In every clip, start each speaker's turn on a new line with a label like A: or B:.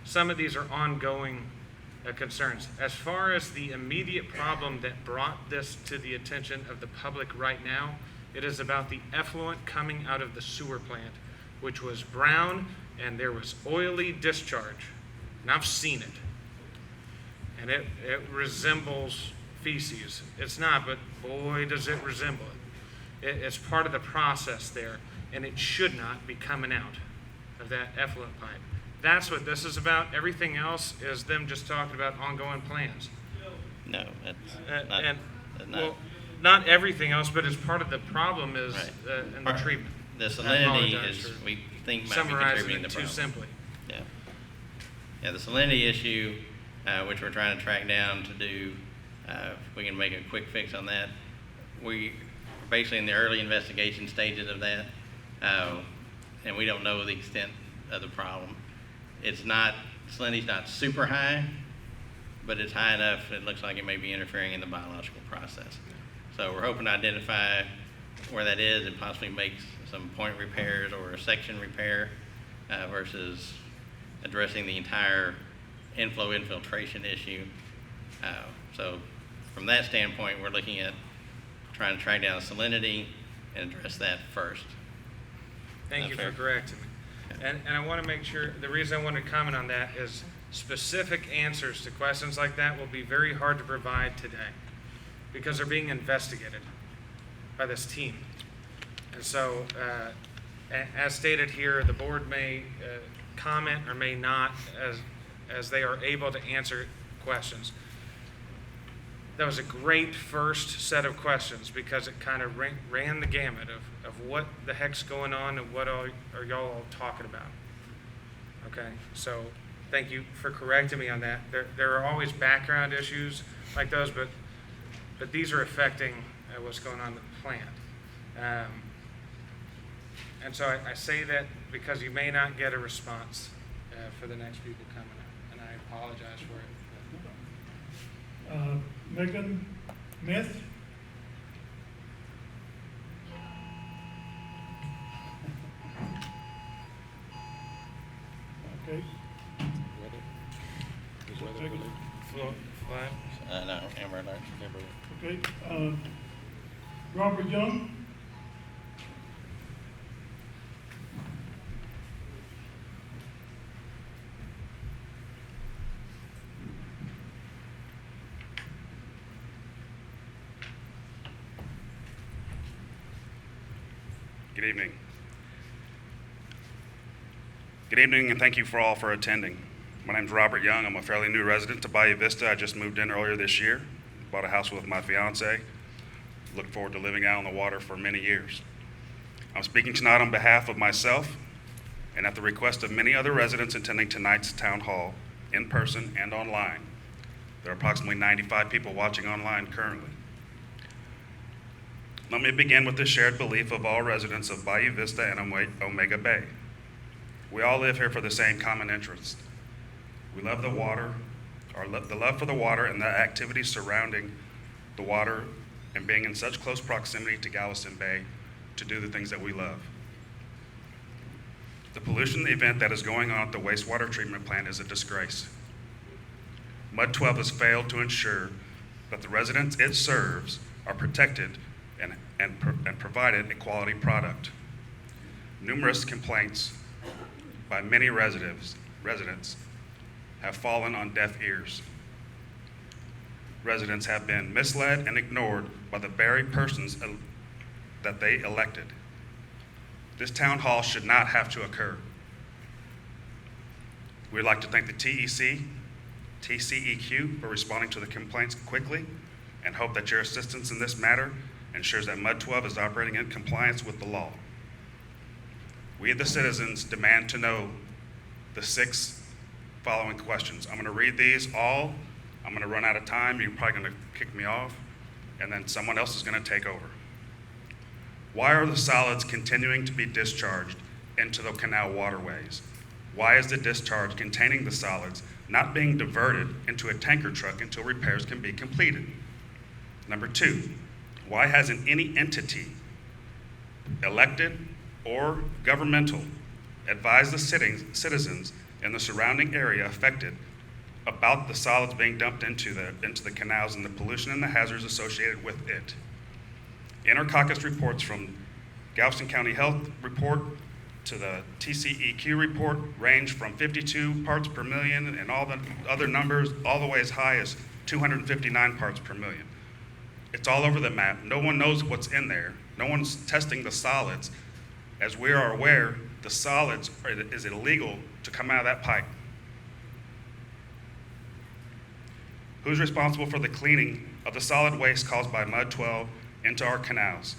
A: some of these are ongoing concerns. As far as the immediate problem that brought this to the attention of the public right now, it is about the effluent coming out of the sewer plant, which was brown and there was oily discharge. And I've seen it. And it resembles feces. It's not, but boy, does it resemble it. It's part of the process there, and it should not be coming out of that effluent pipe. That's what this is about. Everything else is them just talking about ongoing plans.
B: No, that's not.
A: Well, not everything else, but it's part of the problem is
B: Right.
A: in the treatment.
B: The
A: I
B: salinity
A: apologize
B: is,
A: for
B: we think, might be
A: summarizing
B: contributing to
A: it
B: the
A: too
B: problem.
A: simply.
B: Yeah. Yeah, the salinity issue, which we're trying to track down to do, if we can make a quick fix on that. We are basically in the early investigation stages of that, and we don't know the extent of the problem. Salinity's not super high, but it's high enough it looks like it may be interfering in the biological process. So we're hoping to identify where that is and possibly make some point repairs or a section repair versus addressing the entire inflow infiltration issue. So from that standpoint, we're looking at trying to track down salinity and address that first.
A: Thank you
B: Fair.
A: for correcting me. And I want to make sure, the reason I want to comment on that is specific answers to questions like that will be very hard to provide today because they're being investigated by this team. And so, as stated here, the board may comment or may not as they are able to answer questions. That was a great first set of questions because it kind of ran the gamut of what the heck's going on and what are y'all all talking about. Okay, so thank you for correcting me on that. There are always background issues like those, but these are affecting what's going on in the plant. And so I say that because you may not get a response for the next people coming up, and I apologize for it.
C: Megan Smith? Okay.
A: Flat.
B: No, Amber Alert.
C: Okay. Robert Young?
D: Good evening. Good evening, and thank you for all for attending. My name's Robert Young. I'm a fairly new resident to Bayou Vista. I just moved in earlier this year, bought a house with my fiance. Look forward to living out on the water for many years. I'm speaking tonight on behalf of myself and at the request of many other residents attending tonight's town hall, in person and online. There are approximately 95 people watching online currently. Let me begin with the shared belief of all residents of Bayou Vista and Omega Bay. We all live here for the same common interest. We love the water, the love for the water and the activities surrounding the water and being in such close proximity to Galveston Bay to do the things that we love. The pollution event that is going on at the wastewater treatment plant is a disgrace. Mud 12 has failed to ensure that the residents it serves are protected and provided a quality product. Numerous complaints by many residents have fallen on deaf ears. Residents have been misled and ignored by the very persons that they elected. This town hall should not have to occur. We'd like to thank the TCEQ for responding to the complaints quickly and hope that your assistance in this matter ensures that Mud 12 is operating in compliance with the law. We, the citizens, demand to know the 6 following questions. I'm going to read these all. I'm going to run out of time. You're probably going to kick me off, and then someone else is going to take over. Why are the solids continuing to be discharged into the canal waterways? Why is the discharge containing the solids not being diverted into a tanker truck until repairs can be completed? Number 2, why hasn't any entity, elected or governmental, advised the citizens and the surrounding area affected about the solids being dumped into the canals and the pollution and the hazards associated with it. Intercaucus reports from Galveston County Health Report to the TCEQ report range from 52 parts per million and all the other numbers all the way as high as 259 parts per million. It's all over the map. No one knows what's in there. No one's testing the solids. As we are aware, the solids is illegal to come out of that pipe. Who's responsible for the cleaning of the solid waste caused by Mud 12 into our canals?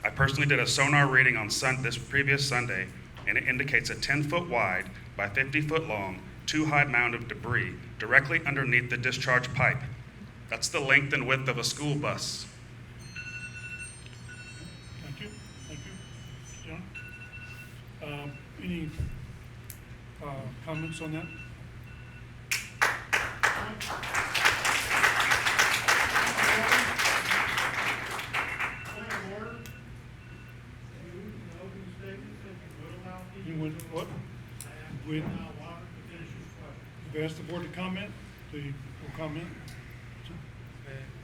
D: I personally did a sonar reading on this previous Sunday, and it indicates a 10-foot wide by 50-foot long, 2-high mound of debris directly underneath the discharge pipe. That's the length and width of a school bus.
C: Thank you. John? Any comments on that? You would, what? With, you've asked the board to comment, so you will comment.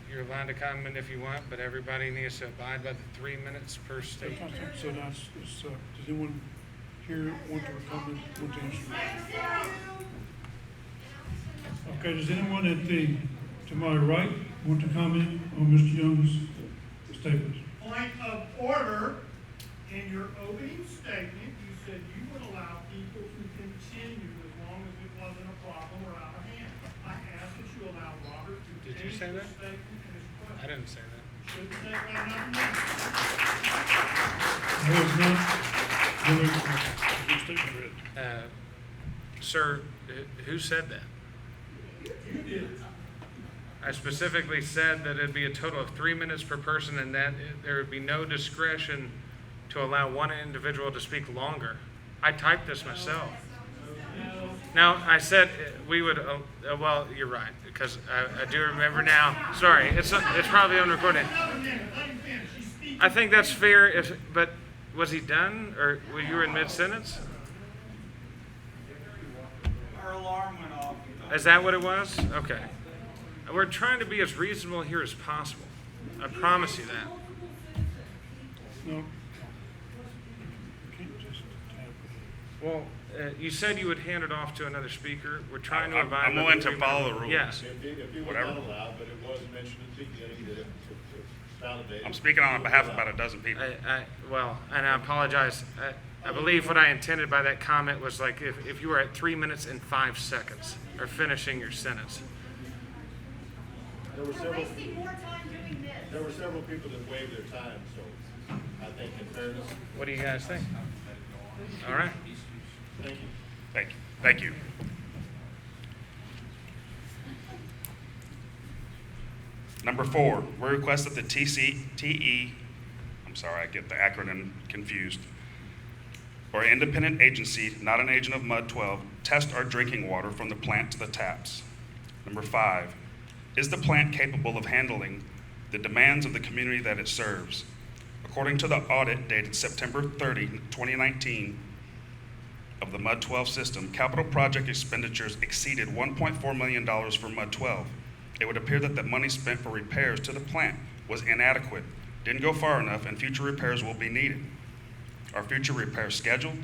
A: You're allowed to comment if you want, but everybody needs to abide by the 3 minutes per statement.
C: So that's, does anyone here want to comment, want to answer? Okay, does anyone to my right want to comment on Mr. Young's statement?
E: Point of order, in your opening statement, you said you would allow people to continue as long as it wasn't a problem or out of hand. I asked that you allow Robert to
A: Did you
E: finish
A: say
E: his
A: that?
E: statement and his question.
A: I didn't say that.
E: Shouldn't say that, nothing.
C: No, it's not. No, it's not. Your statement read.
A: Sir, who said that?
E: You did.
A: I specifically said that it'd be a total of 3 minutes per person and that there would be no discretion to allow one individual to speak longer. I typed this myself. Now, I said we would, well, you're right, because I do remember now. Sorry, it's probably on recording. I think that's fair, but was he done, or you were in mid-sentence?
E: Our alarm went off.
A: Is that what it was? Okay. We're trying to be as reasonable here as possible. I promise you that.
C: No. You can't just tap it.
A: Well, you said you would hand it off to another speaker. We're trying to
D: I'm
A: abide by
D: willing
A: the
D: to
A: 3
D: follow
A: minute-
D: the rules.
A: Yes.
F: If it was
D: Whatever.
F: not allowed, but it was mentioned at the beginning that it was validated.
D: I'm speaking on behalf of about a dozen people.
A: Well, and I apologize. I believe what I intended by that comment was like if you were at 3 minutes and 5 seconds or finishing your sentence.
F: There were
G: We're
F: several,
G: wasting more time doing this.
F: there were several people that waived their time, so I think in fairness,
A: What do you guys think? All right.
F: thank you.
D: Thank you. Thank you. Number 4, we request that the I'm sorry, I get the acronym confused, or independent agency, not an agent of Mud 12, test our drinking water from the plant to the taps. Number 5, is the plant capable of handling the demands of the community that it serves? According to the audit dated September 30, 2019, of the Mud 12 system, capital project expenditures exceeded $1.4 million for Mud 12. It would appear that the money spent for repairs to the plant was inadequate, didn't go far enough, and future repairs will be needed. Are future repairs scheduled?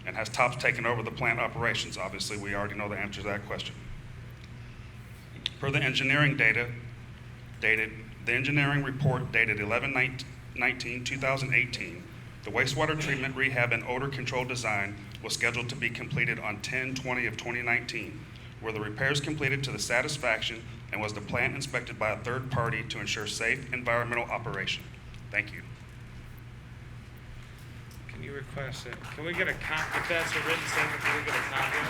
D: And has TOPS taken over the plant operations? Obviously, we already know the answer to that question. Per the engineering report dated 11/19/2018, the wastewater treatment rehab and odor control design was scheduled to be completed on 10/20 of 2019. Were the repairs completed to the satisfaction, and was the plant inspected by a third party to ensure safe environmental operation? Thank you.
A: Can you request it? Can we get a copy? If that's a written statement, can we get a copy of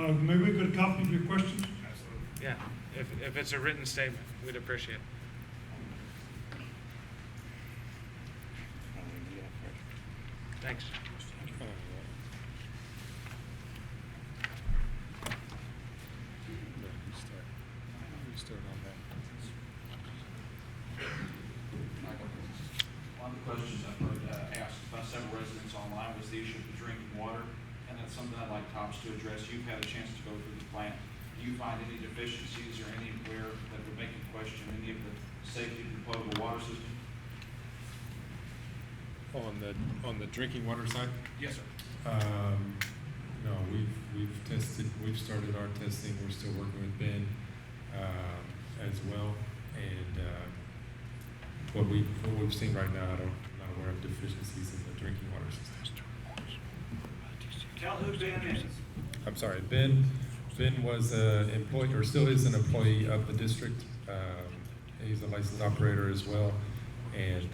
A: it?
C: Maybe we could copy of your questions?
A: Yeah. If it's a written statement, we'd appreciate it. Thanks.
H: One of the questions I've heard asked by several residents online was the issue of the drinking water.
G: countertops to address. You've had a chance to go through the plant. Do you find any deficiencies or anywhere that would make you question any of the safety of the potable water system?
H: On the drinking water side?
G: Yes, sir.
H: No, we've started our testing. We're still working with Ben as well. And what we've seen right now, I'm not aware of deficiencies in the drinking water system.
G: Tell who Ben is.
H: I'm sorry, Ben was an employee, or still is an employee of the district. He's a licensed operator as well. And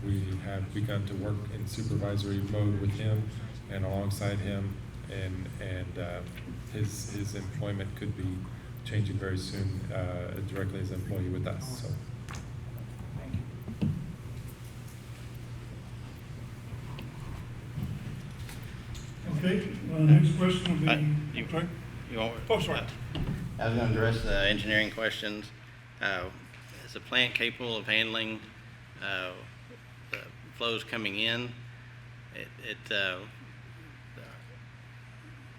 H: we have begun to work in supervisory mode with him and alongside him, and his employment could be changing very soon directly as an employee with us. So.
C: Okay, next question will be,
B: you-
C: sorry?
B: You want?
C: Oh, sorry.
B: I was going to address the engineering questions. Is the plant capable of handling the flows coming in?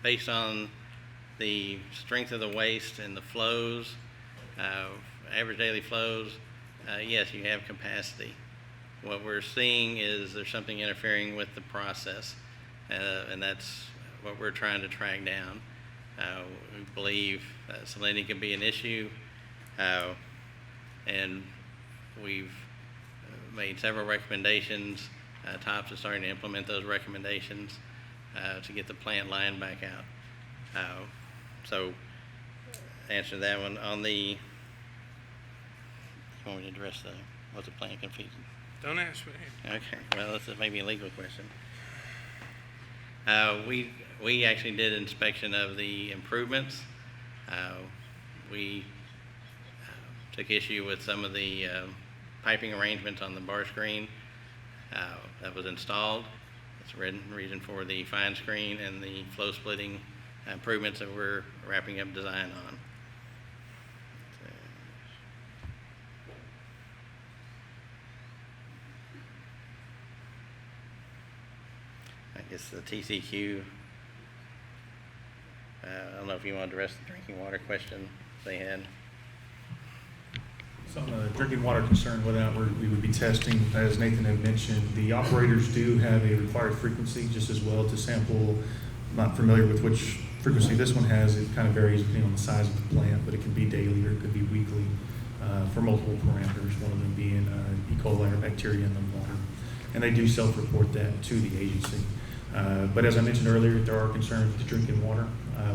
B: Based on the strength of the waste and the flows, average daily flows, yes, you have capacity. What we're seeing is there's something interfering with the process, and that's what we're trying to track down. We believe salinity can be an issue, and we've made several recommendations. TOPS is starting to implement those recommendations to get the plant line back out. So, answer that one. On the, you want me to address what's the plant confusing?
A: Don't ask me.
B: Okay, well, this is maybe a legal question. We actually did inspection of the improvements. We took issue with some of the piping arrangements on the bar screen that was installed. That's the reason for the fine screen and the flow splitting improvements that we're wrapping up design on. I guess the TCQ, I don't know if you want to address the drinking water question they had.
I: So on the drinking water concern, we would be testing, as Nathan had mentioned, the operators do have a required frequency just as well to sample. I'm not familiar with which frequency this one has. It kind of varies depending on the size of the plant, but it can be daily or it could be weekly for multiple parameters, one of them being E. coli or bacteria in the water. And they do self-report that to the agency. But as I mentioned earlier, if there are concerns with drinking water,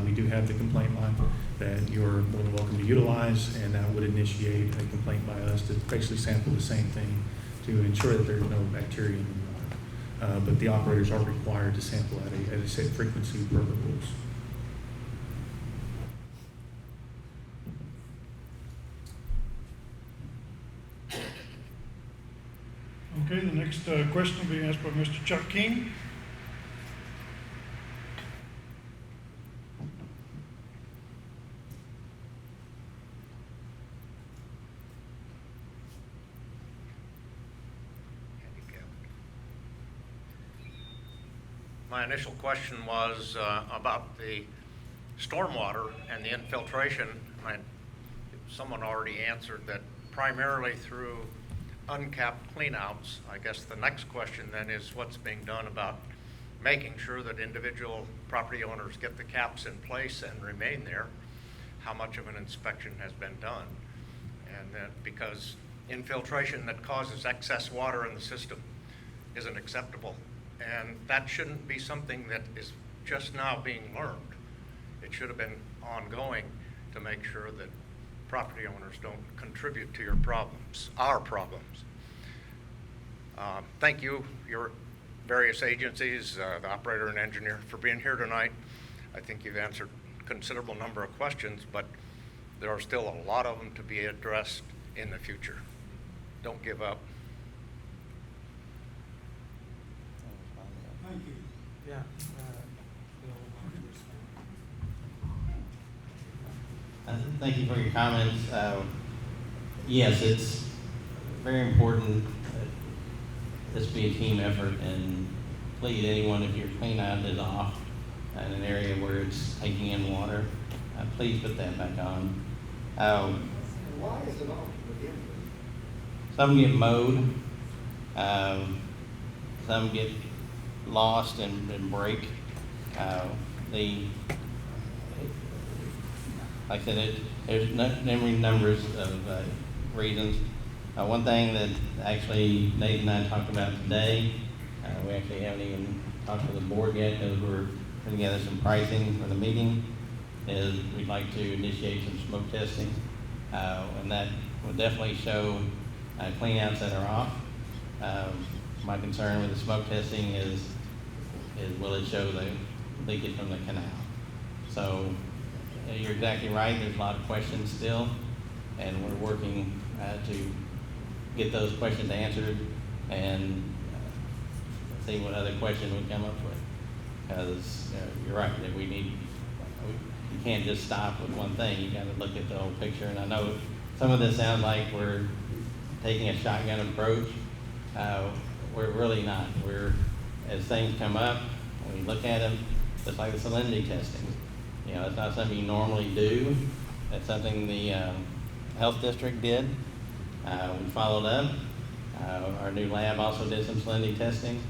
I: we do have the complaint line that you're more than welcome to utilize, and that would initiate a complaint by us to basically sample the same thing to ensure that there's no bacteria in the water. But the operators are required to sample at a set frequency per the rules.
C: Okay, the next question will be asked by Mr. Chuck King.
J: My initial question was about the stormwater and the infiltration. Someone already answered that primarily through uncapped cleanouts. I guess the next question then is what's being done about making sure that individual property owners get the caps in place and remain there. How much of an inspection has been done? And that because infiltration that causes excess water in the system isn't acceptable. And that shouldn't be something that is just now being learned. It should have been ongoing to make sure that property owners don't contribute to your problems, our problems. Thank you, your various agencies, the operator and engineer, for being here tonight. I think you've answered a considerable number of questions, but there are still a lot of them to be addressed in the future. Don't give up.
E: Thank you.
A: Yeah.
B: Thank you for your comments. Yes, it's very important that this be a team effort, and please, anyone, if your clean out is off in an area where it's taking in water, please put that back on.
F: Why is it off to begin with?
B: Some get mowed, some get lost and break. Like I said, there's numbers of reasons. One thing that actually Nate and I talked about today, we actually haven't even talked to the board yet because we're putting together some pricing for the meeting, is we'd like to initiate some smoke testing. And that will definitely show cleanouts that are off. My concern with the smoke testing is will it show the leakage from the canal? So you're exactly right, there's a lot of questions still, and we're working to get those questions answered and see what other questions we come up with. Because you're right, that you can't just stop with one thing, you gotta look at the whole picture. And I know some of this sounds like we're taking a shotgun approach. We're really not. As things come up, we look at them, just like the salinity testing. You know, it's not something you normally do. That's something the health district did. We followed up. Our new lab also did some salinity testing.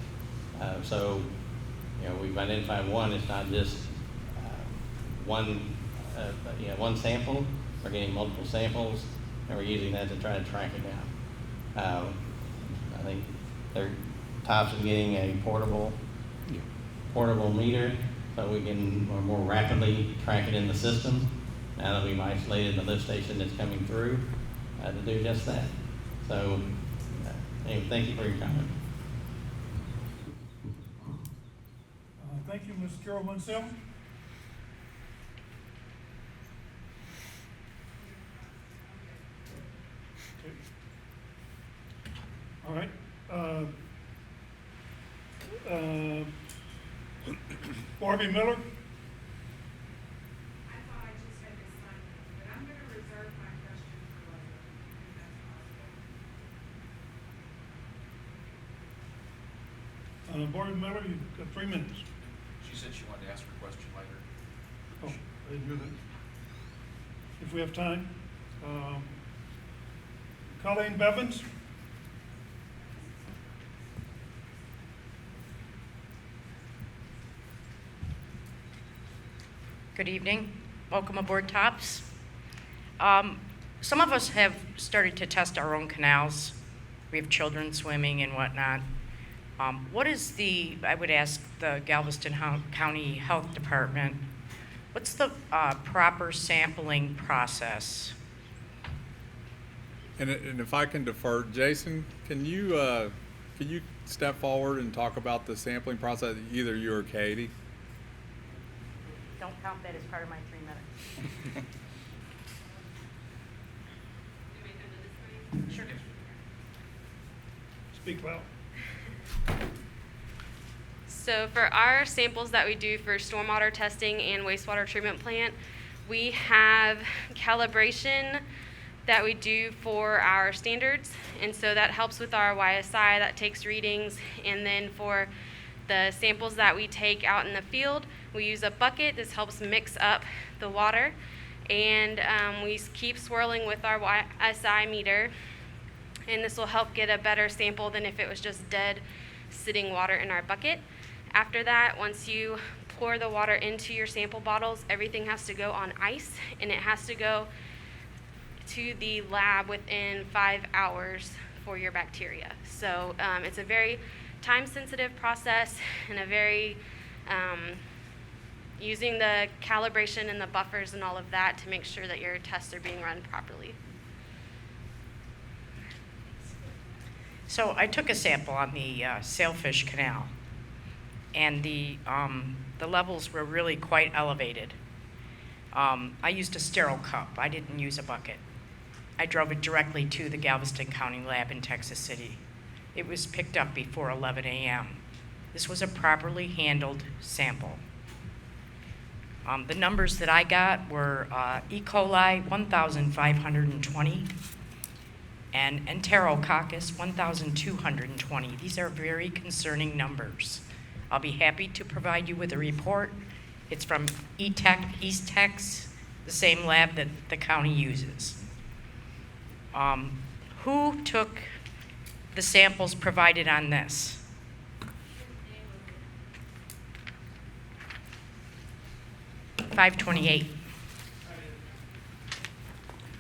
B: So, you know, we've identified one. It's not just one sample. We're getting multiple samples, and we're using that to try to track it down. I think they're tops of getting a portable meter, so we can more rapidly track it in the system. Now that we've isolated the lift station that's coming through to do just that. So, anyway, thank you for your comment.
C: Thank you, Ms. Carol Mansell. Okay. All right. Barbie Miller?
K: I thought I just had this sign, but I'm gonna reserve my question for later, if that's possible.
C: Barbie Miller, you've got 3 minutes.
G: She said she wanted to ask her question later.
C: Oh, I didn't hear that. If we have time. Colleen Bevins?
L: Good evening. Welcome aboard TOPS. Some of us have started to test our own canals. We have children swimming and whatnot. I would ask the Galveston County Health Department, what's the proper sampling process?
M: And if I can defer, Jason, can you step forward and talk about the sampling process, either you or Katie?
L: Don't count that as part of my 3 minutes. Sure.
C: Speak loud.
N: So for our samples that we do for stormwater testing and wastewater treatment plant, we have calibration that we do for our standards, and so that helps with our YSI that takes readings. And then for the samples that we take out in the field, we use a bucket. This helps mix up the water, and we keep swirling with our YSI meter, and this will help get a better sample than if it was just dead sitting water in our bucket. After that, once you pour the water into your sample bottles, everything has to go on ice, and it has to go to the lab within 5 hours for your bacteria. So it's a very time-sensitive process, and a very using the calibration and the buffers and all of that to make sure that your tests are being run properly.
L: So I took a sample on the Sailfish Canal, and the levels were really quite elevated. I used a sterile cup. I didn't use a bucket. I drove it directly to the Galveston County lab in Texas City. It was picked up before 11 a.m. This was a properly handled sample. The numbers that I got were E. coli 1,520 and Enterococcus 1,220. These are very concerning numbers. I'll be happy to provide you with a report. It's from East Tex, the same lab that the county uses. Who took the samples provided on this? $528.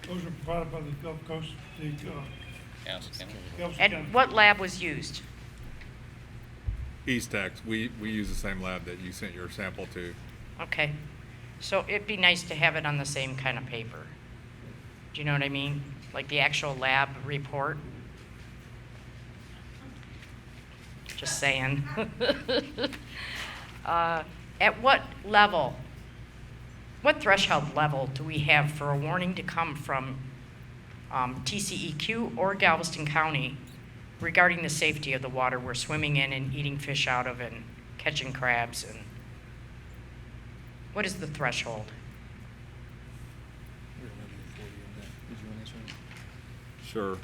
C: Those are provided by the Gulf Coast, Galveston County.
L: And what lab was used?
M: East Tex, we use the same lab that you sent your sample to.
L: Okay, so it'd be nice to have it on the same kind of paper. Do you know what I mean? Like the actual lab report? Just saying. At what level, what threshold level do we have for a warning to come from TCEQ or Galveston County regarding the safety of the water we're swimming in and eating fish out of and catching crabs? And what is the threshold?
M: Sure.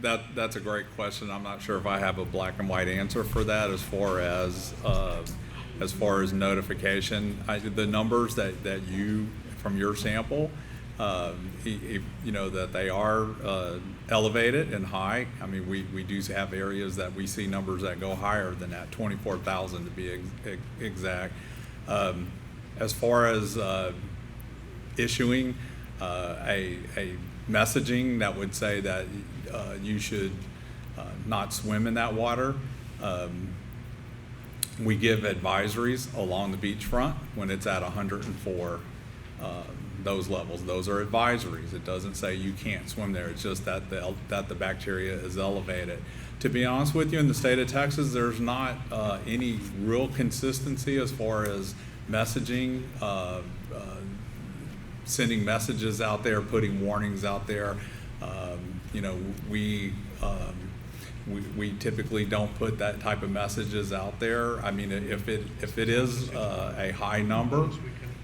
M: That's a great question. I'm not sure if I have a black and white answer for that as far as notification. The numbers that you from your sample, you know, that they are elevated and high. I mean, we do have areas that we see numbers that go higher than that, 24,000 to be exact. As far as issuing a messaging that would say that you should not swim in that water, we give advisories along the beachfront when it's at 104. Those levels, those are advisories. It doesn't say you can't swim there. It's just that the bacteria is elevated. To be honest with you, in the state of Texas, there's not any real consistency as far as messaging, sending messages out there, putting warnings out there. You know, we typically don't put that type of messages out there. I mean, if it is a high number,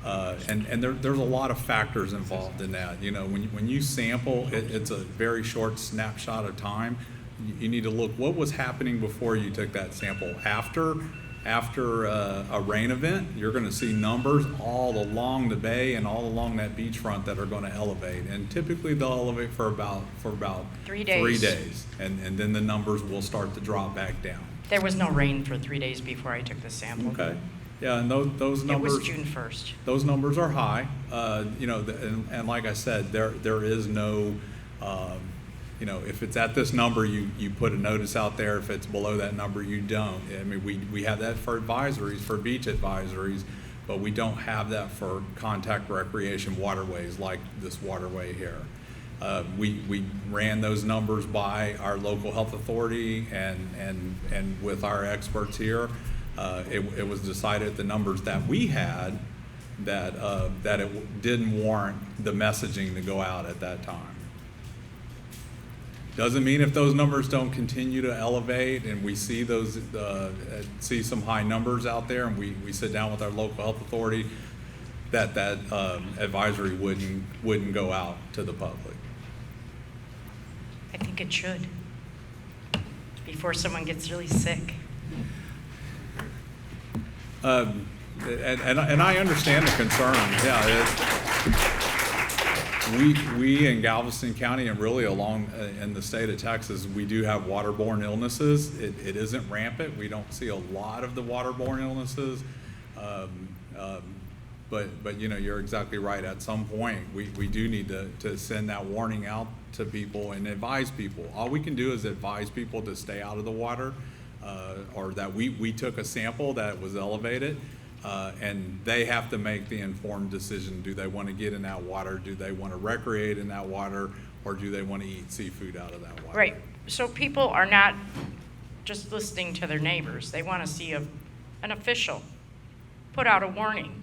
M: and there's a lot of factors involved in that. You know, when you sample, it's a very short snapshot of time. You need to look what was happening before you took that sample. After a rain event, you're going to see numbers all along the bay and all along that beachfront that are going to elevate. And typically they'll elevate for about
L: 3 days.
M: 3 days, and then the numbers will start to drop back down.
L: There was no rain for 3 days before I took the sample.
M: Okay. Yeah, and those numbers.
L: It was June 1st.
M: Those numbers are high. You know, and like I said, there is no. You know, if it's at this number, you put a notice out there. If it's below that number, you don't. I mean, we have that for advisories, for beach advisories, but we don't have that for contact recreation waterways like this waterway here. We ran those numbers by our local health authority and with our experts here. It was decided the numbers that we had that it didn't warrant the messaging to go out at that time. Doesn't mean if those numbers don't continue to elevate and we see those see some high numbers out there and we sit down with our local health authority that advisory wouldn't go out to the public.
L: I think it should, before someone gets really sick.
M: And I understand the concern. Yeah. We in Galveston County and really along in the state of Texas, we do have waterborne illnesses. It isn't rampant. We don't see a lot of the waterborne illnesses. But you know, you're exactly right. At some point, we do need to send that warning out to people and advise people. All we can do is advise people to stay out of the water, or that we took a sample that was elevated. And they have to make the informed decision. Do they want to get in that water? Do they want to recreate in that water? Or do they want to eat seafood out of that water?
L: Right. So people are not just listening to their neighbors. They want to see an official put out a warning.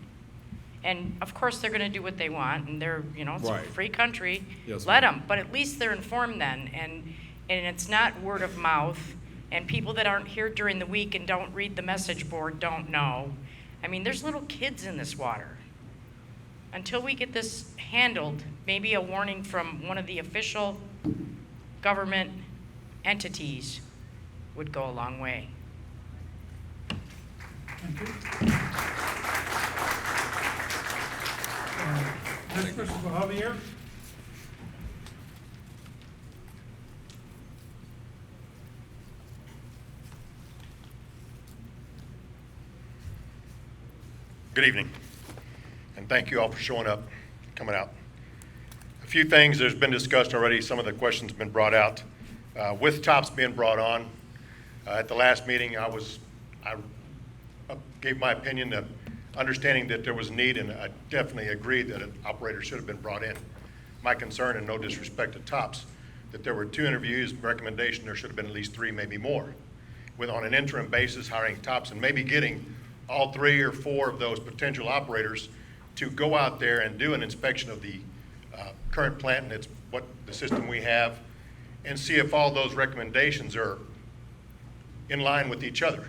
L: And of course, they're going to do what they want. And they're, you know, it's
M: Right.
L: a free country.
M: Yes,
L: Let
M: ma'am.
L: them. But at least they're informed then. And it's not word of mouth. And people that aren't here during the week and don't read the message board don't know. I mean, there's little kids in this water. Until we get this handled, maybe a warning from one of the official government entities would go a long way.
C: Thank you. Next question for Javier.
O: Good evening, and thank you all for showing up, coming out. A few things that has been discussed already, some of the questions have been brought out. With TOPS being brought on, at the last meeting, I gave my opinion, understanding that there was a need, and I definitely agree that an operator should have been brought in. My concern, and no disrespect to TOPS, that there were 2 interviews, recommendation, there should have been at least 3, maybe more. With on an interim basis, hiring TOPS and maybe getting all 3 or 4 of those potential operators to go out there and do an inspection of the current plant and it's what the system we have, and see if all those recommendations are in line with each other.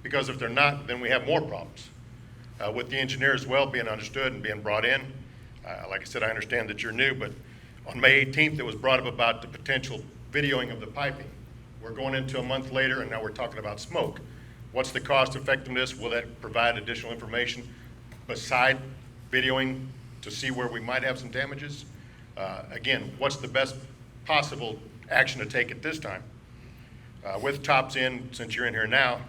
O: Because if they're not, then we have more problems. With the engineer as well being understood and being brought in, like I said, I understand that you're new, but on May 18th, it was brought up about the potential videoing of the piping. We're going into a month later, and now we're talking about smoke. What's the cost effectiveness? Will that provide additional information beside videoing to see where we might have some damages? Again, what's the best possible action to take at this time? With TOPS in, since you're in here now,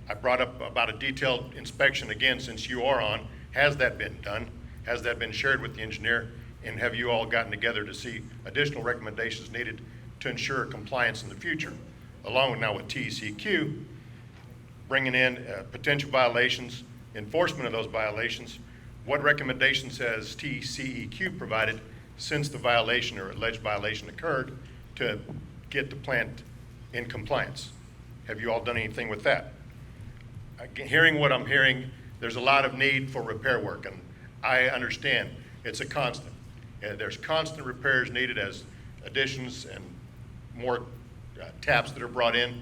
O: I brought up about a detailed inspection again, since you are on. Has that been done? Has that been shared with the engineer? And have you all gotten together to see additional recommendations needed to ensure compliance in the future? Along with now with TCEQ, bringing in potential violations, enforcement of those violations. What recommendations has TCEQ provided since the violation or alleged violation occurred to get the plant in compliance? Have you all done anything with that? Hearing what I'm hearing, there's a lot of need for repair work, and I understand it's a constant. There's constant repairs needed as additions and more taps that are brought in.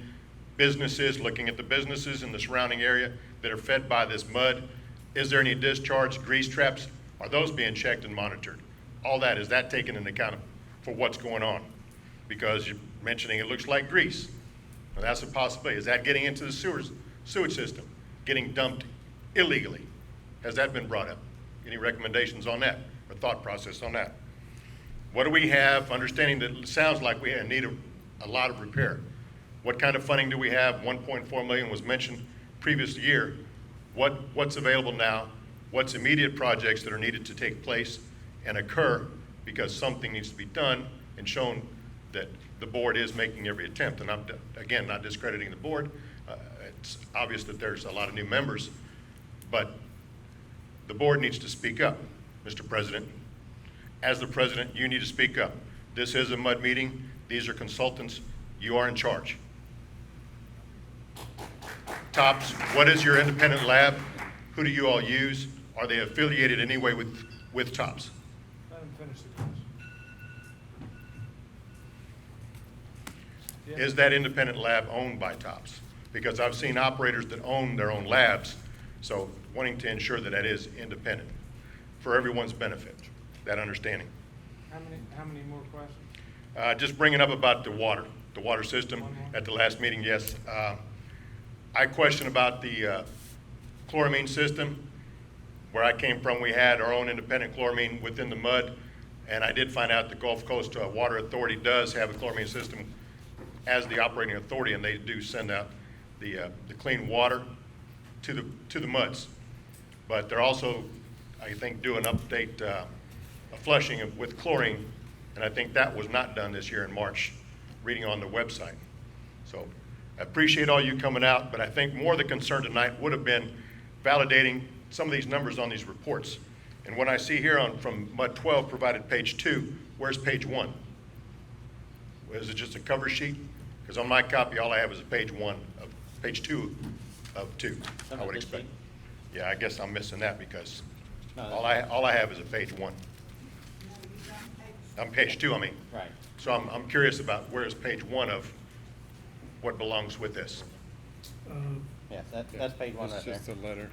O: Businesses, looking at the businesses in the surrounding area that are fed by this mud. Is there any discharge, grease traps? Are those being checked and monitored? All that, is that taken into account for what's going on? Because you're mentioning it looks like grease. Well, that's a possibility. Is that getting into the sewage system, getting dumped illegally? Has that been brought up? Any recommendations on that or thought process on that? What do we have, understanding that it sounds like we need a lot of repair? What kind of funding do we have? 1.4 million was mentioned previous year. What's available now? What's immediate projects that are needed to take place and occur because something needs to be done and shown that the board is making every attempt? And I'm, again, not discrediting the board. It's obvious that there's a lot of new members, but the board needs to speak up, Mr. President. As the president, you need to speak up. This is a mud meeting. These are consultants. You are in charge. TOPS, what is your independent lab? Who do you all use? Are they affiliated in any way with TOPS?
A: Let him finish the question.
O: Is that independent lab owned by TOPS? Because I've seen operators that own their own labs, so wanting to ensure that that is independent for everyone's benefit, that understanding.
A: How many more questions?
O: Just bringing up about the water system at the last meeting, yes. I question about the chloramine system. Where I came from, we had our own independent chloramine within the mud, and I did find out the Gulf Coast Water Authority does have a chloramine system as the operating authority, and they do send out the clean water to the muds. But they're also, I think, do an update, a flushing with chlorine, and I think that was not done this year in March, reading on the website. So I appreciate all you coming out, but I think more the concern tonight would have been validating some of these numbers on these reports. And when I see here from MUD 12 provided page 2, where's page 1? Is it just a cover sheet? Because on my copy, all I have is page 2 of 2, I would expect. Yeah, I guess I'm missing that because all I have is a page 1. On page 2, I mean.
B: Right.
O: So I'm curious about where's page 1 of what belongs with this.
B: Yes, that's page 1 right there.
H: It's just a letter.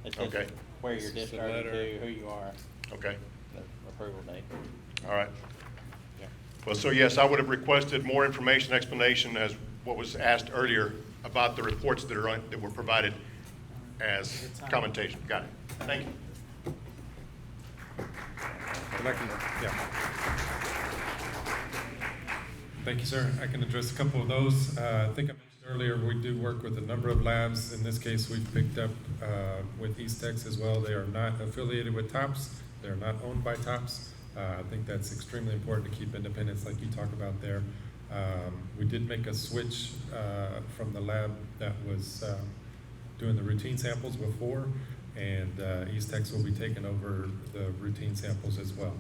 B: It's just
O: Okay.
B: where you're
H: It's just a
B: discharging
H: letter.
B: to, who you are,
O: Okay,
B: the approval date.
O: all right.
B: Yeah.
O: Well, so yes, I would have requested more information, explanation as what was asked earlier about the reports that that were provided as commentation. Got it. Thank you.
H: And I can, yeah. Thank you, sir. I can address a couple of those. I think I mentioned earlier, we do work with a number of labs. In this case, we've picked up with East Tex as well. They are not affiliated with TOPS. They're not owned by TOPS. I think that's extremely important to keep independence like you talk about there. We did make a switch from the lab that was doing the routine samples before, and East Tex will be taking over the routine samples as well.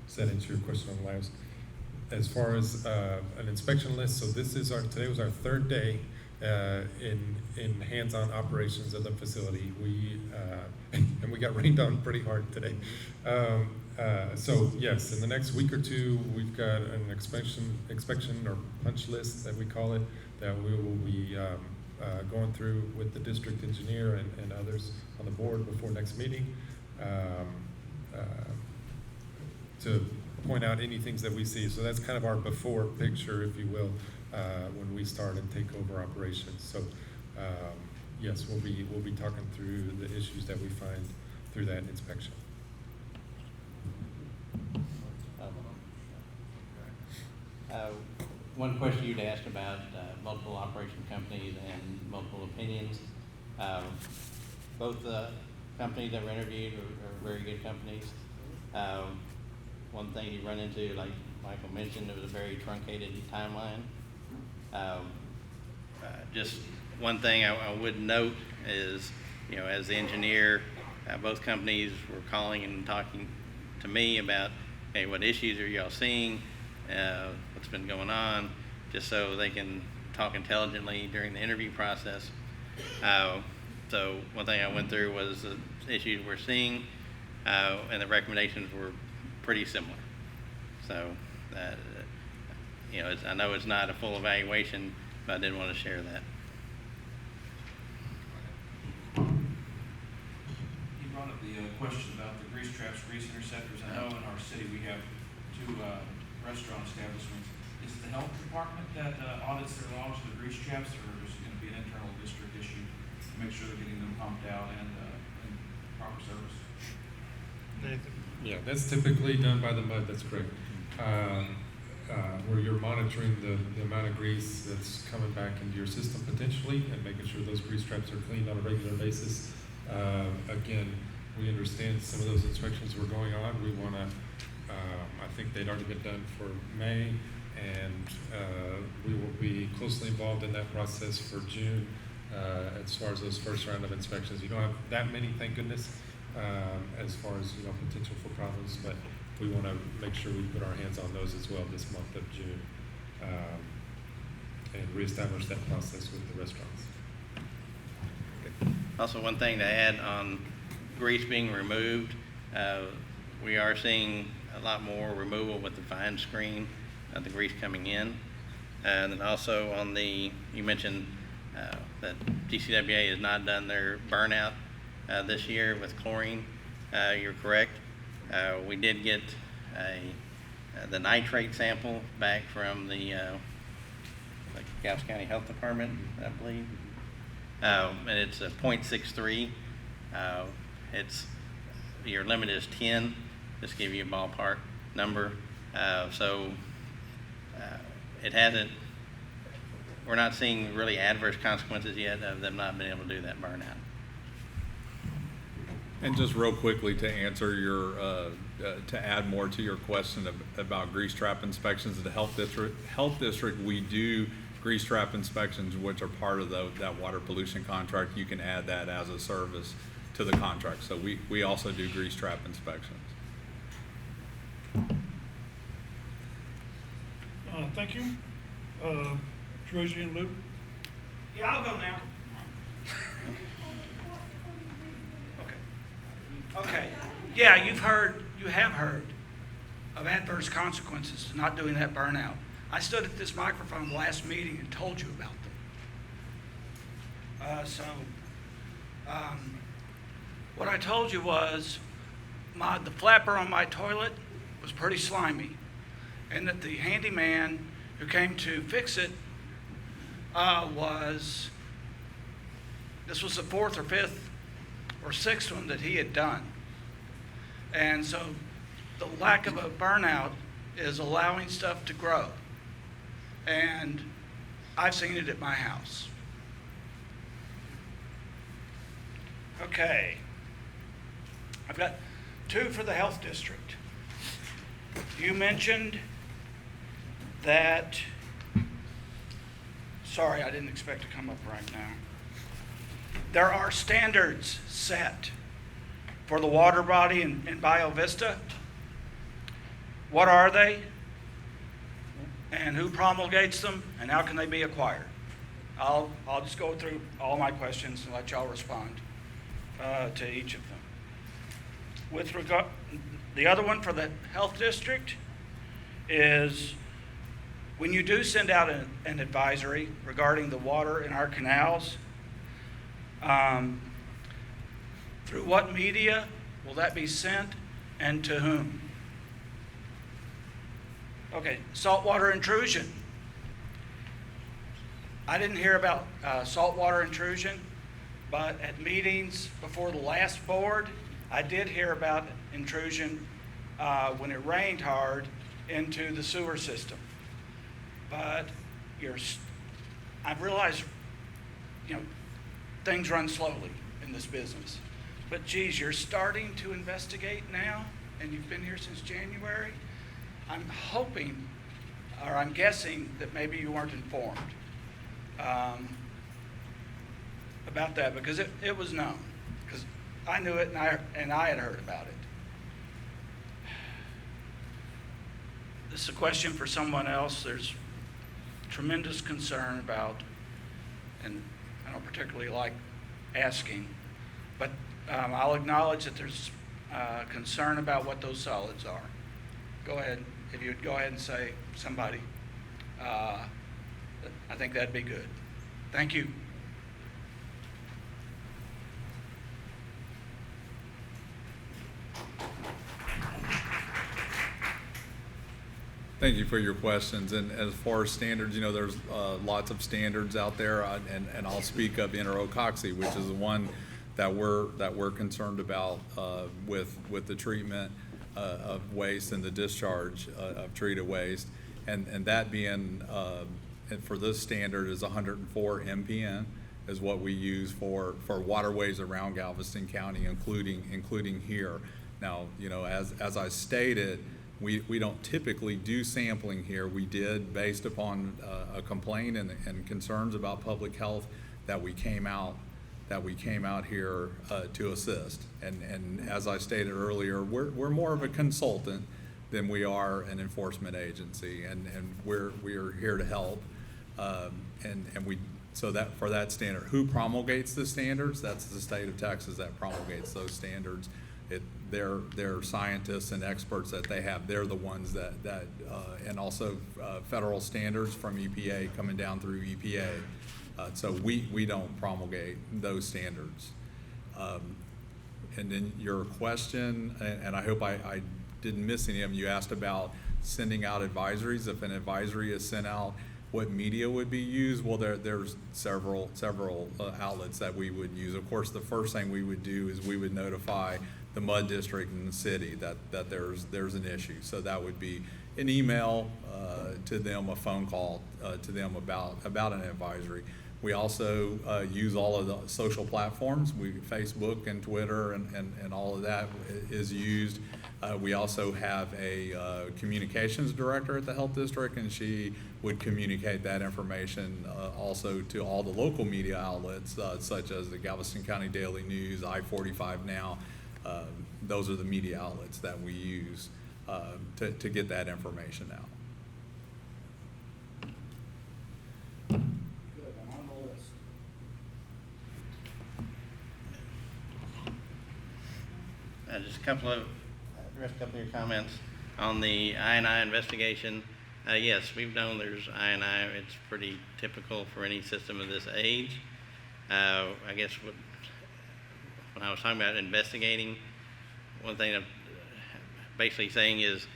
H: Does that answer your question on labs? As far as an inspection list, so this is today was our third day in hands-on operations of the facility. And we got rained on pretty hard today. So yes, in the next week or two, we've got an inspection or punch list that we call it, that we will be going through with the district engineer and others on the board before next meeting to point out any things that we see. So that's kind of our before picture, if you will, when we start and take over operations. So yes, we'll be talking through the issues that we find through that inspection.
B: One question you'd asked about multiple operation companies and multiple opinions. Both the companies that were interviewed are very good companies. One thing you run into, like Michael mentioned, it was a very truncated timeline. Just one thing I would note is, as the engineer, both companies were calling and talking to me about, hey, what issues are y'all seeing? What's been going on? Just so they can talk intelligently during the interview process. So one thing I went through was the issues we're seeing, and the recommendations were pretty similar. So, I know it's not a full evaluation, but I did want to share that.
G: You brought up the question about the grease traps, grease interceptors. I know in our city we have 2 restaurant establishments. Is it the health department that audits their logs for the grease traps, or is it going to be an internal district issue to make sure they're getting them pumped out and proper service?
H: Yeah, that's typically done by the MUD, that's correct. Where you're monitoring the amount of grease that's coming back into your system potentially and making sure those grease traps are cleaned on a regular basis. Again, we understand some of those inspections were going on. We want to, I think they'd already been done for May, and we will be closely involved in that process for June as far as those first round of inspections. You don't have that many, thank goodness, as far as potential for problems, but we want to make sure we put our hands on those as well this month of June, and reestablish that process with the restaurants.
B: Also, one thing to add on grease being removed, we are seeing a lot more removal with the fine screen of the grease coming in. And then also on you mentioned that GCWA has not done their burnout this year with chlorine. You're correct. We did get the nitrate sample back from the Gaps County Health Department, I believe. And it's a 0.63. Your limit is 10, just to give you a ballpark number. We're not seeing really adverse consequences yet of them not being able to do that burnout.
M: And just real quickly to answer to add more to your question about grease trap inspections at the health district, we do grease trap inspections, which are part of that water pollution contract. You can add that as a service to the contract. So we also do grease trap inspections.
C: Thank you. Tracy and Luke?
E: Yeah, I'll go now. Okay. Yeah, you have heard of adverse consequences to not doing that burnout. I stood at this microphone last meeting and told you about them. What I told you was
P: the flapper on my toilet was pretty slimy, and that the handyman who came to fix it this was the fourth or fifth or sixth one that he had done. And so the lack of a burnout is allowing stuff to grow. And I've seen it at my house. Okay. I've got two for the health district. You mentioned that, sorry, I didn't expect to come up right now. There are standards set for the water body in Bio Vista. What are they? And who promulgates them? And how can they be acquired? I'll just go through all my questions and let y'all respond to each of them. With regard, the other one for the health district is when you do send out an advisory regarding the water in our canals, through what media will that be sent and to whom? Okay, saltwater intrusion. I didn't hear about saltwater intrusion, but at meetings before the last board, I did hear about intrusion when it rained hard into the sewer system. But I've realized, things run slowly in this business. But geez, you're starting to investigate now, and you've been here since January. I'm hoping, or I'm guessing, that maybe you weren't informed about that, because it was known. Because I knew it, and I had heard about it. This is a question for someone else. There's tremendous concern about, and I don't particularly like asking, but I'll acknowledge that there's concern about what those solids are. Go ahead, if you would go ahead and say somebody, I think that'd be good. Thank you.
M: Thank you for your questions. And as far as standards, there's lots of standards out there, and I'll speak of enterocoxy, which is the one that we're concerned about with the treatment of waste and the discharge of treated waste, and that being and for this standard is 104 MPN is what we use for waterways around Galveston County, including here. Now, as I stated, we don't typically do sampling here. We did based upon a complaint and concerns about public health that we came out here to assist. And as I stated earlier, we're more of a consultant than we are an enforcement agency, and we're here to help. So that for that standard, who promulgates the standards? That's the state of Texas that promulgates those standards. They're scientists and experts that they have. They're the ones that and also federal standards from EPA coming down through EPA. So we don't promulgate those standards. And then your question, and I hope I didn't miss any of them. You asked about sending out advisories. If an advisory is sent out, what media would be used? Well, there's several outlets that we would use. Of course, the first thing we would do is we would notify the MUD district and the city that there's an issue. So that would be an email to them, a phone call to them about an advisory. We also use all of the social platforms. Facebook and Twitter and all of that is used. We also have a communications director at the health district, and she would communicate that information also to all the local media outlets, such as the Galveston County Daily News, I-45 Now. Those are the media outlets that we use to get that information out.
F: Good, I'm on the list.
B: Just address a couple of your comments on the I&I investigation. Yes, we've known there's I&I. It's pretty typical for any system of this age. I guess when I was talking about investigating, one thing basically saying is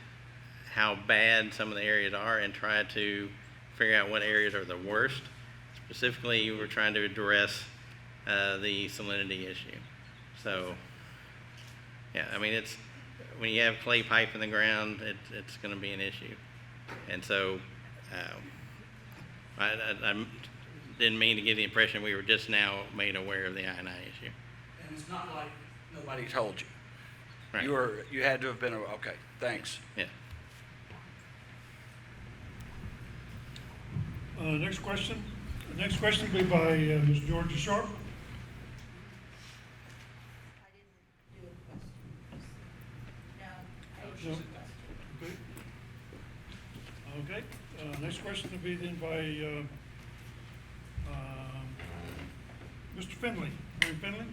B: how bad some of the areas are and try to figure out what areas are the worst. Specifically, we're trying to address the salinity issue. So, yeah, I mean, it's when you have clay pipe in the ground, it's going to be an issue. And so, I didn't mean to give the impression we were just now made aware of the I&I issue.
P: And it's not like nobody told you.
B: Right.
P: You had to have been, okay, thanks.
B: Yeah.
C: Next question. The next question will be by Ms. Georgia Sharp. No. Okay. Okay. Next question will be then by Mr. Finley. Mary Finley.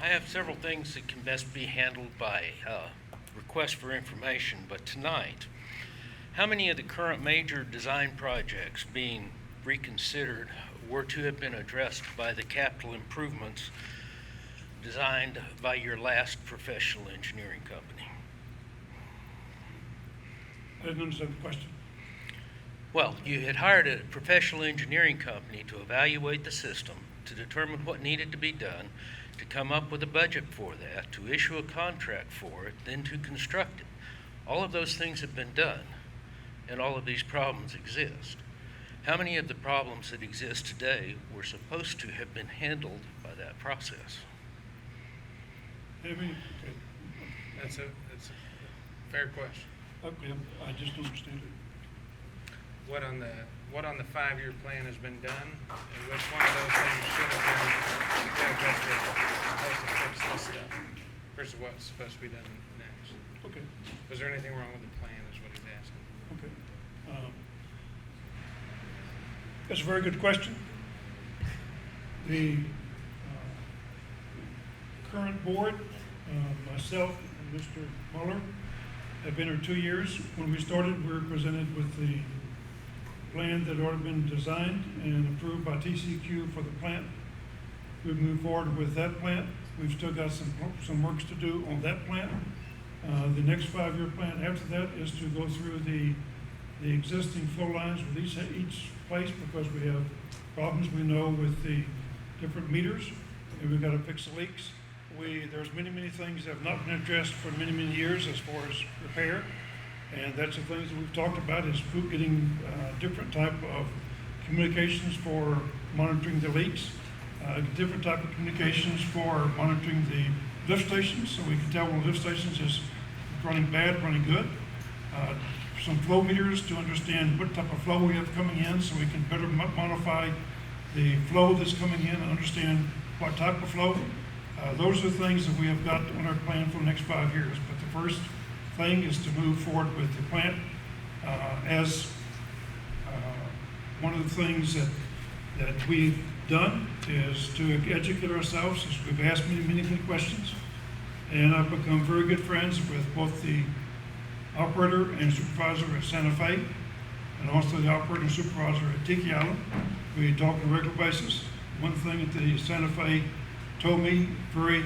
Q: I have several things that can best be handled by request for information, but tonight, how many of the current major design projects being reconsidered were to have been addressed by the capital improvements designed by your last professional engineering company?
C: I didn't understand the question.
Q: Well, you had hired a professional engineering company to evaluate the system, to determine what needed to be done, to come up with a budget for that, to issue a contract for it, then to construct it. All of those things have been done, and all of these problems exist. How many of the problems that exist today were supposed to have been handled by that process?
C: Okay.
A: That's a fair question.
C: Okay, I just don't understand it.
A: What on the 5-year plan has been done, and which one of those things should have been supposed to fix this stuff versus what's supposed to be done next?
C: Okay.
A: Was there anything wrong with the plan is what he's asking.
C: Okay. That's a very good question. The current board, myself and Mr. Mueller, have been here 2 years. When we started, we were presented with the plan that had already been designed and approved by TCQ for the plant. We've moved forward with that plant. We've still got some works to do on that plant. The next 5-year plan after that is to go through the existing flow lines with each place, because we have problems we know with the different meters, and we've got to fix the leaks. There's many things that have not been addressed for many years as far as repair. And that's the things that we've talked about, is getting different type of communications for monitoring the leaks, different type of communications for monitoring the lift stations, so we can tell when lift stations is running bad, running good. Some flow meters to understand what type of flow we have coming in, so we can better modify the flow that's coming in and understand what type of flow. Those are the things that we have got on our plan for the next 5 years. But the first thing is to move forward with the plant as one of the things that we've done is to educate ourselves, as we've asked many questions, and I've become very good friends with both the operator and supervisor at Santa Fe and also the operator and supervisor at Tiki Island. We talk on a regular basis. One thing that the Santa Fe told me very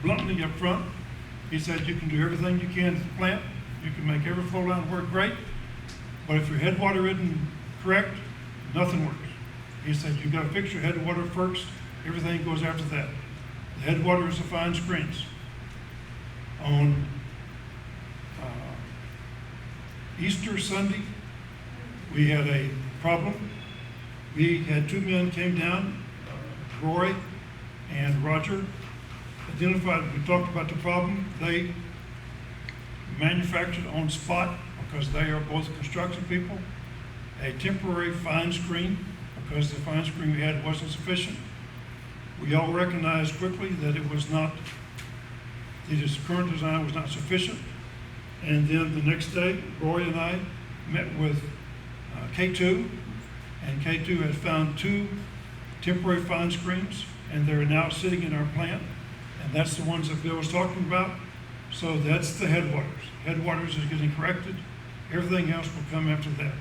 C: bluntly up front, he said, you can do everything you can at the plant, you can make every flow line work great, but if your headwater isn't correct, nothing works. He said, you've got to fix your headwater first, everything goes after that. The headwater is the fine screens. On Easter Sunday, we had a problem. We had 2 men came down, Roy and Roger, identified, we talked about the problem. They manufactured on spot, because they are both construction people, a temporary fine screen, because the fine screen we had wasn't sufficient. We all recognized quickly that it was not, the current design was not sufficient. And then the next day, Roy and I met with K2, and K2 has found 2 temporary fine screens, and they're now sitting in our plant, and And that's the ones that Bill was talking about. So that's the headwaters. Headwaters is getting corrected. Everything else will come after that.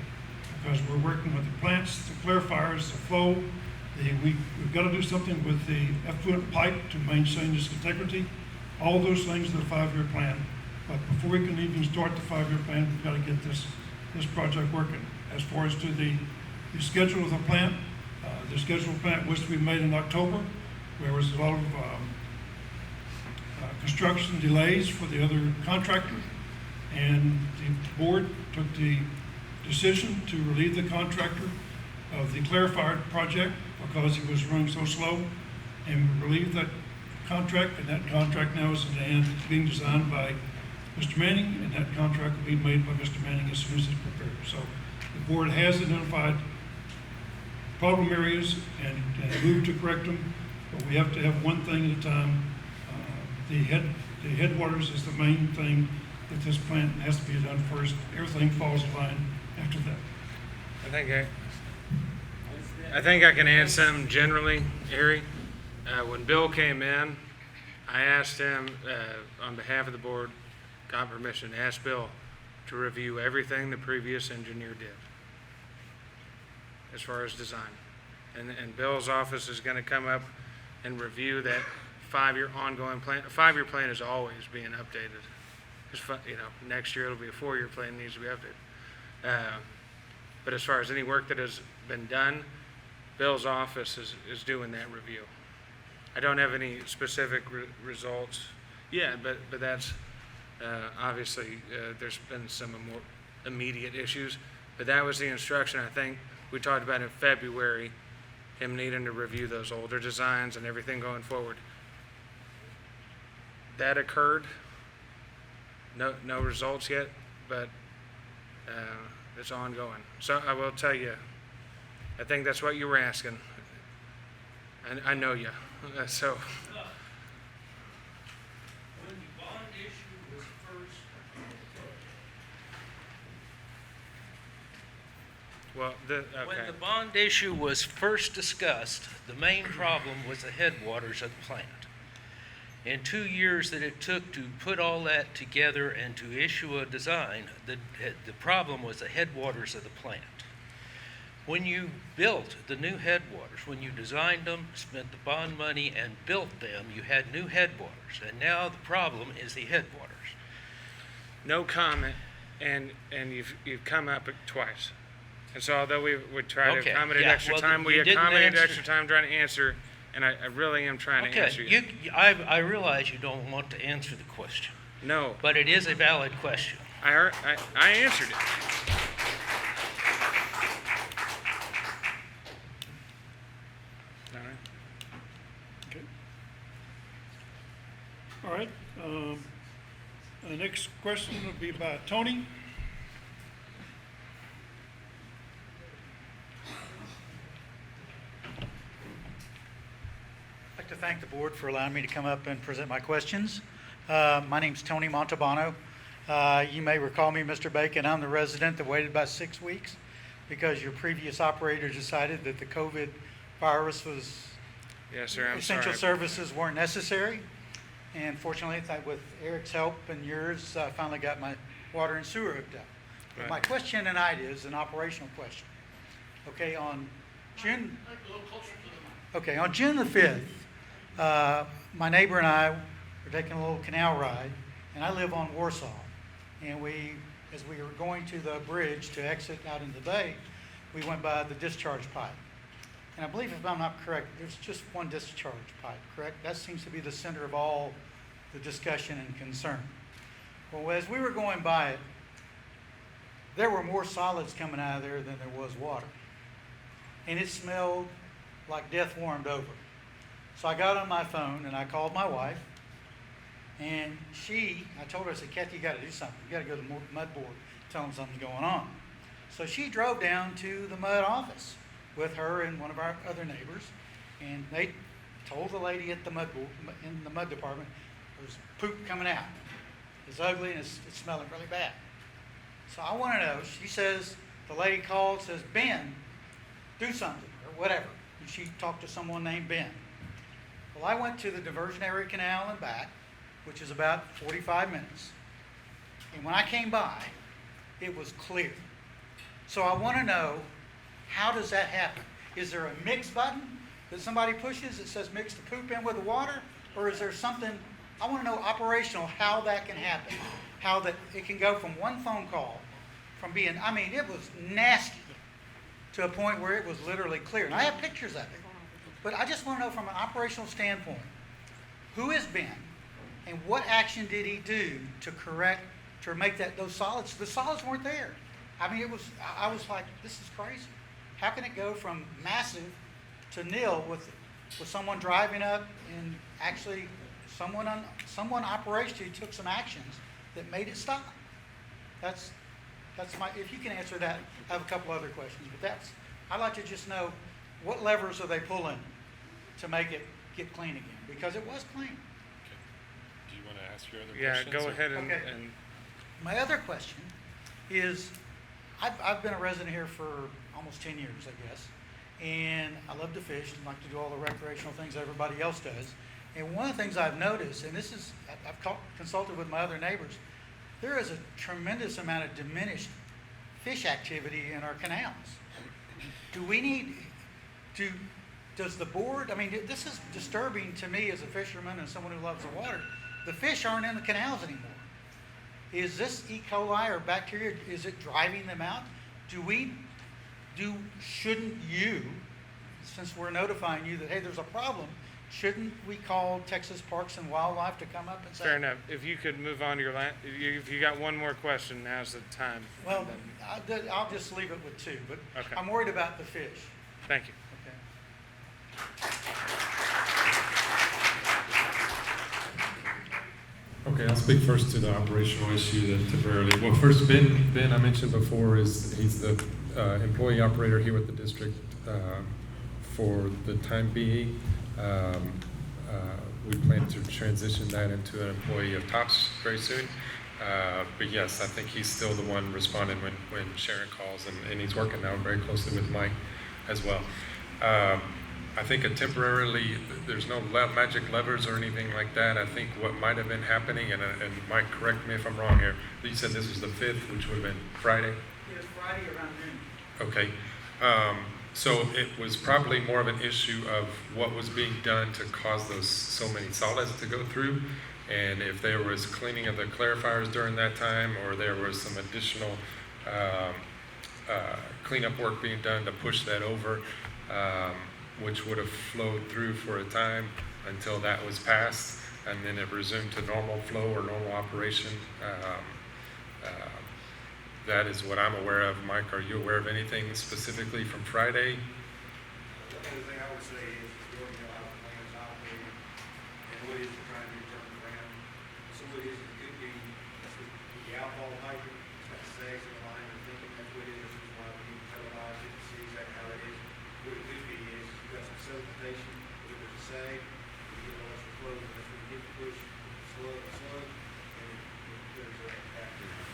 C: Because we're working with the plants, the clarifiers, the flow. We've got to do something with the effluent pipe to maintain its integrity. All those things in the 5-year plan. But before we can even start the 5-year plan, we've got to get this project working. As far as to the schedule of the plant, the schedule of the plant was to be made in October. There was a lot of construction delays for the other contractor, and the board took the decision to relieve the contractor of the clarifier project because he was running so slow, and we relieved that contract, and that contract now is in the hands, being designed by Mr. Manning, and that contract will be made by Mr. Manning as soon as it's prepared. So the board has identified problem areas and moved to correct them, but we have to have one thing at a time. The headwaters is the main thing that this plant has to be done first. Everything falls in line after that.
A: I think I can add something generally, Harry. When Bill came in, I asked him, on behalf of the board, got permission to ask Bill to review everything the previous engineer did as far as design. And Bill's office is going to come up and review that 5-year ongoing plan. A 5-year plan is always being updated. Next year it'll be a 4-year plan, needs to be updated. But as far as any work that has been done, Bill's office is doing that review. I don't have any specific results yet, but that's obviously there's been some more immediate issues. But that was the instruction, I think, we talked about in February, him needing to review those older designs and everything going forward. That occurred. No results yet, but it's ongoing. So I will tell you, I think that's what you were asking. And I know you. So.
Q: When the bond issue was first.
A: Well, okay.
Q: When the bond issue was first discussed, the main problem was the headwaters of the plant. In 2 years that it took to put all that together and to issue a design, the problem was the headwaters of the plant. When you built the new headwaters, when you designed them, spent the bond money and built them, you had new headwaters. And now the problem is the headwaters.
A: No comment, and you've come up twice. And so although we would try to accommodate extra time, we accommodated extra time trying to answer, and I really am trying to answer you.
Q: I realize you don't want to answer the question.
A: No.
Q: But it is a valid question.
A: I answered it. All right.
C: Okay. All right. The next question will be by Tony.
R: I'd like to thank the board for allowing me to come up and present my questions. My name's Tony Montalbano. You may recall me, Mr. Bacon. I'm the resident that waited about 6 weeks because your previous operator decided that the COVID virus was
A: Yes, sir. I'm
R: essential
A: sorry.
R: services weren't necessary. And fortunately, with Eric's help and yours, I finally got my water and sewer hooked up. But my question tonight is an operational question. Okay, on June the 5th, my neighbor and I were taking a little canal ride, and I live on Warsaw. And as we were going to the bridge to exit out in the bay, we went by the discharge pipe. And I believe, if I'm not correct, there's just one discharge pipe, correct? That seems to be the center of all the discussion and concern. Well, as we were going by it, there were more solids coming out of there than there was water. And it smelled like death warmed over. So I got on my phone and I called my wife. And I told her, I said, Kathy, you got to do something. You got to go to the mud board, tell them something's going on. So she drove down to the mud office with her and one of our other neighbors, and they told the lady at the mud board, in the mud department, there's poop coming out. It's ugly and it's smelling really bad. So I want to know, she says, the lady called, says, Ben, do something, or whatever. And she talked to someone named Ben. Well, I went to the diversionary canal and back, which is about 45 minutes. And when I came by, it was clear. So I want to know, how does that happen? Is there a mix button that somebody pushes that says mix the poop in with the water? Or is there something, I want to know operational, how that can happen. How that it can go from one phone call, from being, I mean, it was nasty, to a point where it was literally clear. And I have pictures of it. But I just want to know from an operational standpoint, who has been, and what action did he do to correct, to make that, those solids, the solids weren't there. I mean, I was like, this is crazy. How can it go from massive to nil with someone driving up and actually someone operationally took some actions that made it stop? That's my, if you can answer that, I have a couple other questions, but I'd like to just know, what levers are they pulling to make it get clean again? Because it was clean.
H: Do you want to ask your other
A: Yeah,
H: questions?
A: go
H: or-
A: ahead
R: Okay.
A: and
R: My other question is, I've been a resident here for almost 10 years, I guess, and I love to fish and like to do all the recreational things everybody else does. And one of the things I've noticed, and this is, I've consulted with my other neighbors, there is a tremendous amount of diminished fish activity in our canals. Do we need, does the board, I mean, this is disturbing to me as a fisherman and someone who loves the water. The fish aren't in the canals anymore. Is this E. coli or bacteria, is it driving them out? Shouldn't you, since we're notifying you that, hey, there's a problem, shouldn't we call Texas Parks and Wildlife to come up and say?
A: fair enough. If you could move on to your if you got one more question, now's the time.
R: Well, I'll just leave it with two, but
A: Okay.
R: I'm worried about the fish.
A: Thank you.
H: Okay, I'll speak first to the operational issue that temporarily. Well, first, Ben I mentioned before he's the employee operator here with the district for the time being. We plan to transition that into an employee of TOPS very soon. But yes, I think he's still the one responding when Sharon calls, and he's working now very closely with Mike as well. I think there's no magic levers or anything like that. I think what might have been happening, and Mike, correct me if I'm wrong here, you said this was the 5th, which would have been Friday?
R: It was Friday around noon.
H: Okay. So it was probably more of an issue of what was being done to cause so many solids to go through. And if there was cleaning of the clarifiers during that time, or there was some additional cleanup work being done to push that over, which would have flowed through for a time until that was passed, and then it resumed to normal flow or normal operation. That is what I'm aware of. Mike, are you aware of anything specifically from Friday?
F: The only thing I would say is, you already know how the plan is operating, and what it is we're trying to do turn around. Some of it is, it could be, the outfall pipe, it's got sags in the line, or thinking that's what it is, which is why we need to televise it to see exactly how it is. What it could be is, you've got some sedimentation, whether there's a sag, you get a less flow, and that's when you get the push, slug, and there's a bacteria.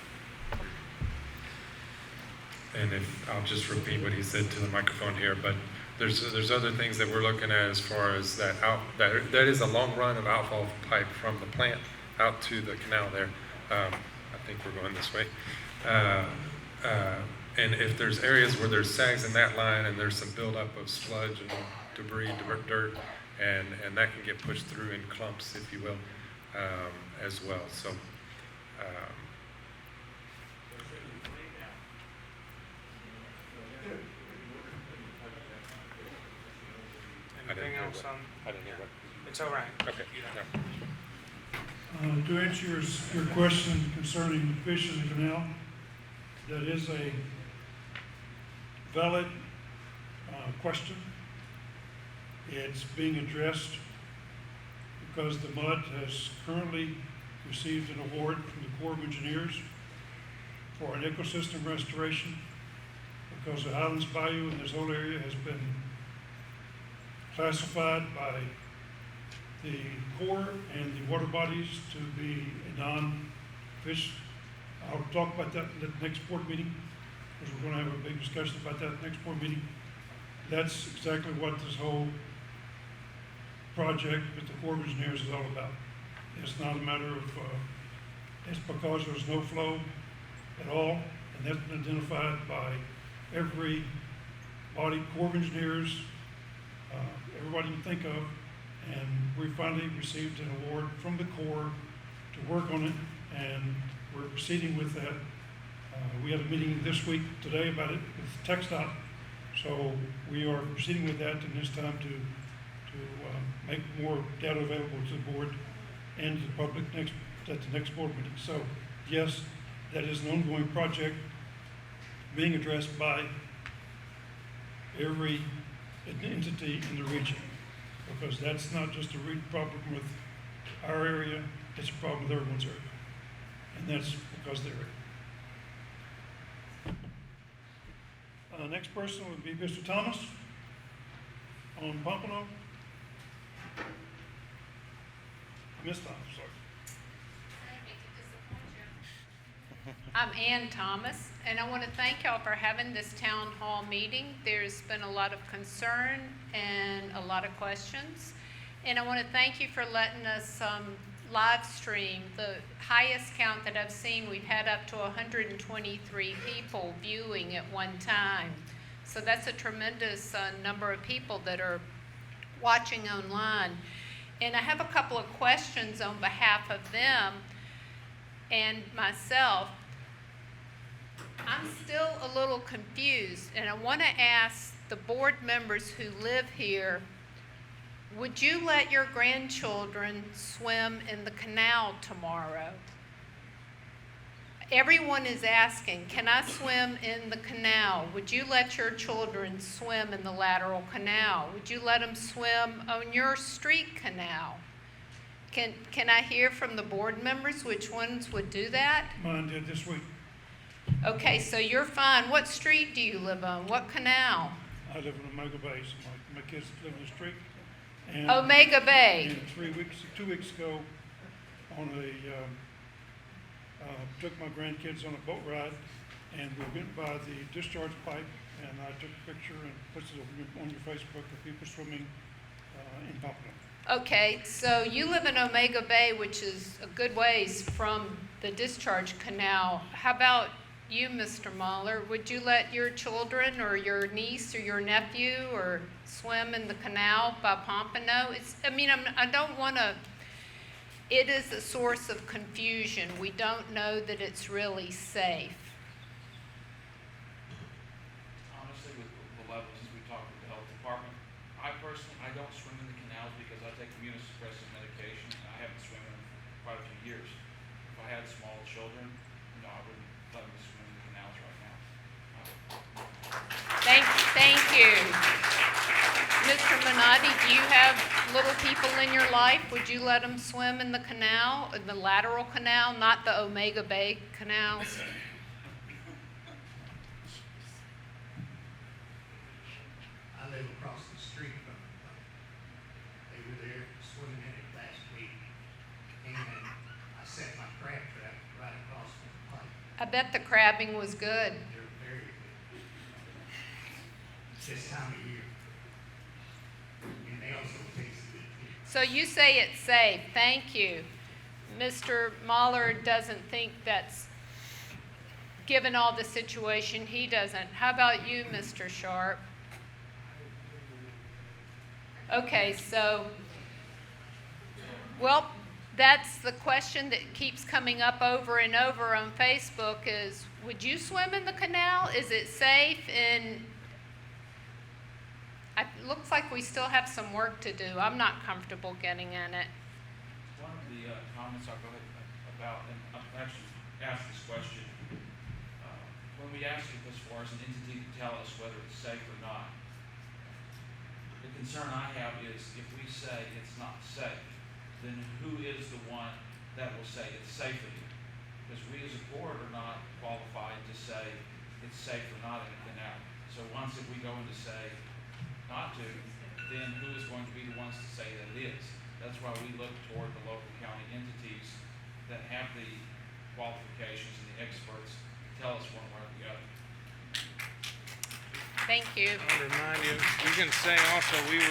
H: And I'll just repeat what he said to the microphone here, but there's other things that we're looking at as far as that is a long run of outfall pipe from the plant out to the canal there. I think we're going this way. And if there's areas where there's sags in that line and there's some buildup of sludge and debris, dirt, and that can get pushed through in clumps, if you will, as well. So.
A: Anything else on?
H: I didn't hear what.
A: It's all right.
H: Okay.
A: No.
C: To answer your question concerning the fish in the canal, that is a valid question. It's being addressed because the MUD has currently received an award from the Corps of Engineers for an ecosystem restoration, because the Highlands Bayou in this whole area has been classified by the Corps and the water bodies to be a non-fish. I'll talk about that in the next board meeting, because we're going to have a big discussion about that next board meeting. That's exactly what this whole project that the Corps of Engineers is all about. It's not a matter of, it's because there's no flow at all, and that's been identified by every body, Corps of Engineers, everybody you can think of, and we finally received an award from the Corps to work on it, and we're proceeding with that. We had a meeting today about it with TxDOT, so we are proceeding with that, and it's time to make more data available to the board and to the public at the next board meeting. So, yes, that is an ongoing project being addressed by every entity in the region, because that's not just a problem with our area, it's a problem with everyone's area. And that's because they're area. Next person would be Mr. Thomas on Pompano. Ms. Thomas, sorry.
S: I'm Ann Thomas, and I want to thank y'all for having this town hall meeting. There's been a lot of concern and a lot of questions. And I want to thank you for letting us live stream. The highest count that I've seen, we've had up to 123 people viewing at one time. So that's a tremendous number of people that are watching online. And I have a couple of questions on behalf of them and myself. I'm still a little confused, and I want to ask the board members who live here, would you let your grandchildren swim in the canal tomorrow? Everyone is asking, can I swim in the canal? Would you let your children swim in the lateral canal? Would you let them swim on your street canal? Can I hear from the board members which ones would do that?
C: Mine did this week.
S: Okay, so you're fine. What street do you live on? What canal?
C: I live in Omega Bay, so my kids live in the street. And
S: Omega Bay.
C: And 2 weeks ago, on took my grandkids on a boat ride, and we went by the discharge pipe, and I took a picture and put it on your Facebook of people swimming in Pompano.
S: Okay, so you live in Omega Bay, which is a good ways from the discharge canal. How about you, Mr. Mahler? Would you let your children or your niece or your nephew or swim in the canal by Pompano? I don't want to. It is a source of confusion. We don't know that it's really safe.
G: Honestly, with the levels, as we talked with the health department, I personally, I don't swim in the canals because I take immunosuppressive medication, and I haven't swum in them for quite a few years. If I had small children, no, I wouldn't let them swim in the canals right now.
S: Thank you. Mr. Minotti, do you have little people in your life? Would you let them swim in the canal, in the lateral canal, not the Omega Bay canals?
T: I live across the street from it. They were there swimming in it last week, and I set my crab trap right across from the pipe.
S: I bet the crabbing was good.
T: They're very good. It's this time of year. And they also taste good too.
S: So you say it's safe. Thank you. Mr. Mahler doesn't think that's, given all the situation, he doesn't. How about you, Mr. Sharp? Okay, so, well, that's the question that keeps coming up over and over on Facebook is, would you swim in the canal? Is it safe? And it looks like we still have some work to do. I'm not comfortable getting in it.
G: One of the comments I'll go ahead about, and I've actually asked this question, when we ask it as far as an entity to tell us whether it's safe or not, the concern I have is if we say it's not safe, then who is the one that will say it's safe for you? Because we as a board are not qualified to say it's safe or not in a canal. So once if we go in to say not to, then who is going to be the ones to say that it is? That's why we look toward the local county entities that have the qualifications and the experts to tell us one way or the other.
S: Thank you.
A: I'll remind you, you can say also, we were